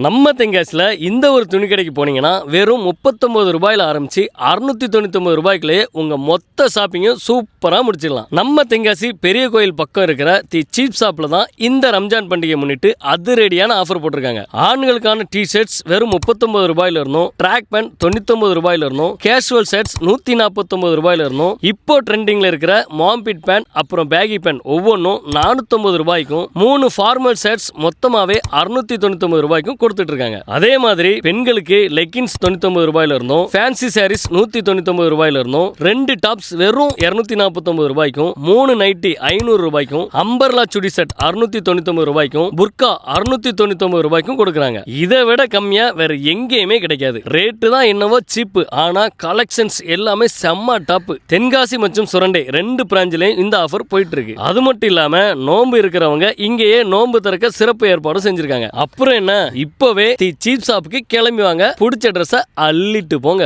நம்ம தென்காசியில் இந்த ஒரு துணி கடைக்கு போனீங்கன்னா வெறும் 39 ரூபாயில் ஆரம்பித்து 699 ரூபாய்க்குள்ளேயே உங்கள் மொத்த ஷாப்பிங்கும் சூப்பராக முடிச்சிடலாம். நம்ம தென்காசி பெரிய கோயில் பக்கம் இருக்கிற தி சீப் ஷாப்பில் தான் இந்த ரம்ஜான் பண்டிகை முன்னிட்டு அதிரடியான ஆஃபர் போட்டிருக்காங்க. ஆண்களுக்கான டிஷர்ட்ஸ் வெறும் 39 ரூபாயில இருந்தும், ட்ராக் பேண்ட் 99 ரூபாயில இருந்தும், கேஷுவல் ஷர்ட்ஸ் 149 ரூபாயில இருந்தும், இப்போ ட்ரெண்டிங்கில் இருக்கிற மாம்பிட் பேண்ட் அப்புறம் பேகி பேண்ட் ஒவ்வொன்றும் 450 ரூபாய்க்கும், 3 ஃபார்மல் ஷர்ட்ஸ் மொத்தமாகவே 699 ரூபாய்க்கும் கொடுத்துட்டு இருக்காங்க. அதே மாதிரி பெண்களுக்கு லெக்கின்ஸ் 99 ரூபாயில இருந்தும், ஃபேன்சி சாரீஸ் 199 ரூபாயில இருந்தும், 2 டாப்ஸ் வெறும் 249 ரூபாய்க்கும், 3 நைட்டி 500 ரூபாய்க்கும், அம்பர்லா சுடி செட் 699 ரூபாய்க்கும், புர்கா 699 ரூபாய்க்கும் கொடுக்குறாங்க. இதை விட கம்மியா வேற எங்கேயுமே கிடைக்காது. ரேட்டு தான் என்னவோ சீப்பு, ஆனா கலெக்ஷன்ஸ் எல்லாமே செம்ம டாப். தென்காசி மற்றும் சுரண்டை 2 பிராஞ்சிலையும் இந்த ஆஃபர் போயிட்டு இருக்கு. அது மட்டும் இல்லாம நோன்பு இருக்கிறவங்க இங்கேயே நோன்பு திறக்க சிறப்பு ஏற்பாடு செஞ்சிருக்காங்க. அப்புறம் என்ன, இப்பவே தி சீப் ஷாப்புக்கு கிளம்பி வாங்க, பிடிச்ச ட்ரெஸ்ஸை அள்ளிட்டு போங்க.